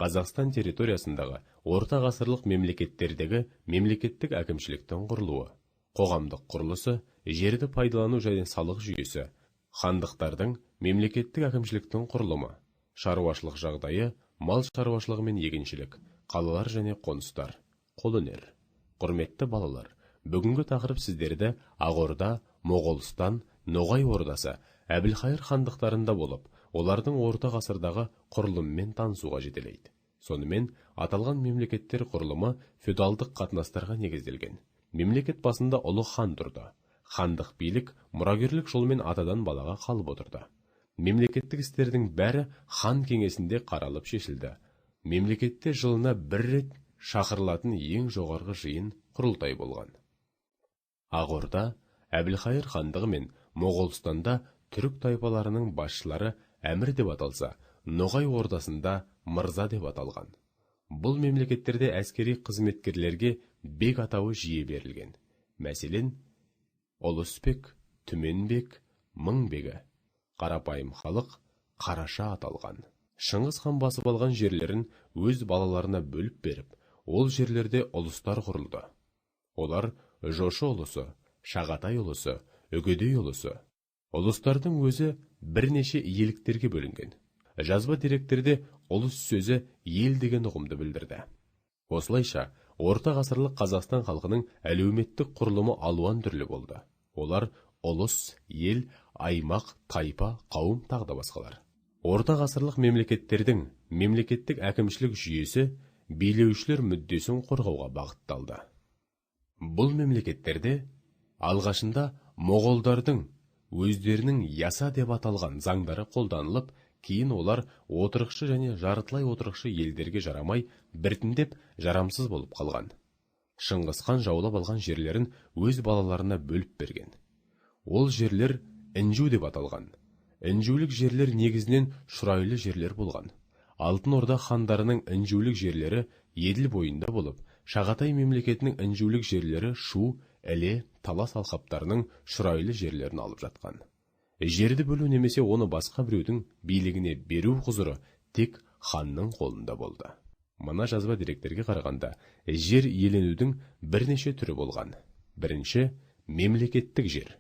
Қазақстан территориясындағы орта ғасырлық мемлекеттердегі мемлекеттік әкімшіліктің құрылуы, қоғамдық құрылысы, жерді пайдалану және салық жүйесі, хандықтардың мемлекеттік әкімшіліктің құрылымы, шаруашылық жағдайы, мал шаруашылығы мен егіншілік, қалалар және қоныстар, қолөнер. Құрметті балалар, бүгінгі тақырып сіздерді Ақ-Орда, Моғолстан, Ноғай ордасы, Әбілқайыр хандықтарында болып, олардың орта ғасырдағы құрылымымен танысуға жетелейді. Сонымен, аталған мемлекеттер құрылымы феодалдық қатынастарға негізделген. Мемлекет басында ұлы хан тұрды. Хандық билік мұрагерлік жолмен атадан балаға қалып отырды. Мемлекеттік істердің бәрі хан кеңесінде қаралып шешілді. Мемлекетте жылына бір рет шақырылатын ең жоғарғы жиын құрылтай болған. Ақ-Орда, Әбілқайыр хандығы мен Моғолстанда түрік тайпаларының басшылары әмір деп аталса, Ноғай ордасында мырза деп аталған. Бұл мемлекеттерде әскери қызметкерлерге бек атауы жиі берілген. Мәселен, Ұлысбек, Түменбек, Мыңбегі. Қарапайым халық Қараша аталған. Шыңғыс хан басып алған жерлерін өз балаларына бөліп беріп, ол жерлерде ұлыстар құрылды. Олар Жошы ұлысы, Шағатай ұлысы, Үгедей ұлысы. Ұлыстардың өзі бірнеше иеліктерге бөлінген. Жазба деректерде ұлыс сөзі ел деген ұғымды білдірді. Осылайша, орта ғасырлық Қазақстан халқының әлеуметтік құрылымы алуан түрлі болды. Олар ұлыс, ел, аймақ, тайпа, қауым тағы басқалар. Орта ғасырлық мемлекеттердің мемлекеттік әкімшілік жүйесі билеушілер мүддесін қорғауға бағытталды. Бұл мемлекеттерде алғашында моғолдардың өздерінің яса деп аталған заңдары қолданылып, кейін олар отырықшы және жартылай отырықшы елдерге жарамай, біртіндеп жарамсыз болып қалған. Шыңғыс хан жаулап алған жерлерін өз балаларына бөліп берген. Ол жерлер Інжу деп аталған. Інжулік жерлер негізінен шұрайлы жерлер болған. Алтын Орда хандарының інжулік жерлері Еділ бойында болып, Шағатай мемлекетінің інжулік жерлері Шу, Іле, Талас алқаптарының шұрайлы жерлерін алып жатқан. Жерді бөлу немесе оны басқа біреудің билігіне беру құзыры тек ханның қолында болды. Мына жазба деректерге қарағанда, жер иеленудің бірнеше түрі болған. Бірінші, мемлекеттік жер.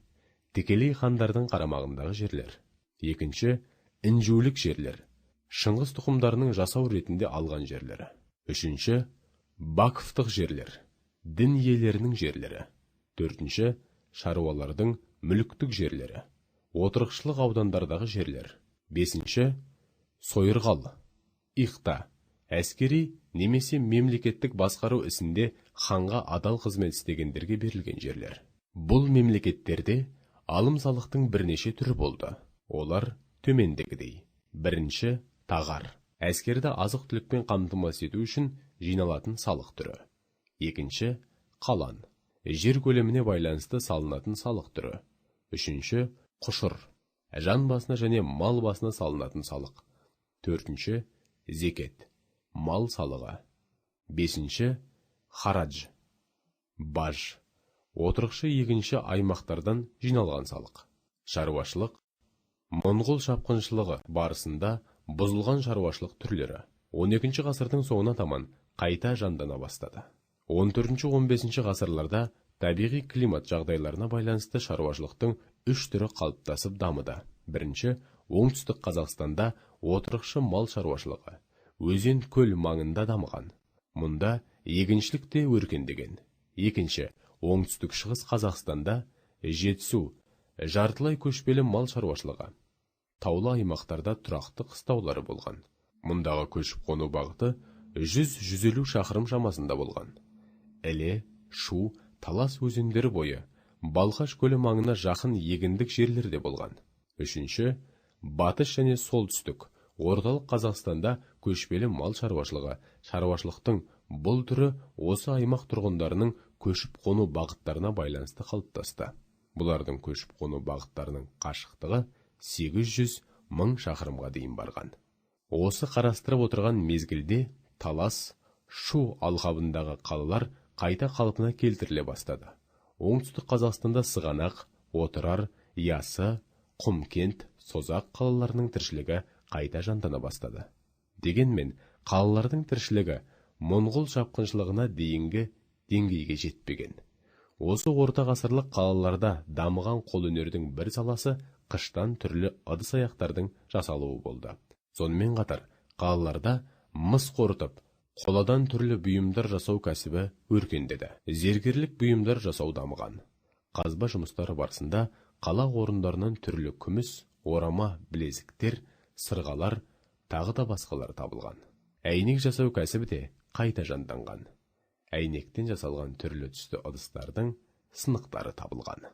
Тікелей хандардың қарамағындағы жерлер. Екінші, інжулік жерлер. Шыңғыс тұқымдарының жасау ретінде алған жерлері. Үшінші, бакфтық жерлер. Дін иелерінің жерлері. Төртінші, шаруалардың мүліктік жерлері. Отырықшылық аудандардағы жерлер. Бесінші, сойырғал, иқта, әскери немесе мемлекеттік басқару ісінде ханға адал қызмет істегендерге берілген жерлер. Бұл мемлекеттерде алым-салықтың бірнеше түрі болды. Олар төмендегідей. Бірінші, тағар. Әскерді азық-түлікпен қамтамасыз ету үшін жиналатын салық түрі. Екінші, қалан. Жер көлеміне байланысты салынатын салық түрі. Үшінші, құшыр. Жан басына және мал басына салынатын салық. Төртінші, зекет. Мал салығы. Бесінші, харадж. Баж. Отырықшы егінші аймақтардан жиналған салық. Шаруашылық. Моңғол шапқыншылығы барысында бұзылған шаруашылық түрлері 12 ғасырдың соңына таман қайта жандана бастады. 14-15 ғасырларда табиғи климат жағдайларына байланысты шаруашылықтың үш түрі қалыптасып дамыды. Бірінші, оңтүстік Қазақстанда отырықшы мал шаруашылығы, өзен көл маңында дамыған. Мұнда егіншілік те өркендеген. Екінші, оңтүстік шығыс Қазақстанда жетісу, жартылай көшпелі мал шаруашылығы. Таулы аймақтарда тұрақты қыстаулары болған. Мұндағы көшіп қону бағыты 100-150 шақырым шамасында болған. Іле, Шу, Талас өзендері бойы, Балқаш көлі маңына жақын егіндік жерлерде болған. Үшінші, батыс және солтүстік, орталық Қазақстанда көшпелі мал шаруашылығы. Шаруашылықтың бұл түрі осы аймақ тұрғындарының көшіп қону бағыттарына байланысты қалыптасты. Бұлардың көшіп қону бағыттарының қашықтығы 800-1000 шақырымға дейін барған. Осы қарастырып отырған мезгілде Талас, Шу алқабындағы қалалар қайта қалпына келтіріле бастады. Оңтүстік Қазақстанда Сығанақ, Отырар, Ясы, Құмкент, Созақ қалаларының тіршілігі қайта жандана бастады. Дегенмен, қалалардың тіршілігі моңғол шапқыншылығына дейінгі деңгейге жетпеген. Осы орта ғасырлық қалаларда дамыған қолөнердің бір саласы қыштан түрлі ыдыс-аяқтардың жасалуы болды. Сонымен қатар, қалаларда мыс қорытып, қоладан түрлі бұйымдар жасау кәсібі өркендеді. Зергерлік бұйымдар жасау дамыған. Қазба жұмыстары барысында қала орындарынан түрлі күміс, орама, білезіктер, сырғалар, тағы да басқалар табылған. Әйнек жасау кәсібі де қайта жанданған. Әйнектен жасалған түрлі түсті ыдыстардың сынықтары табылған.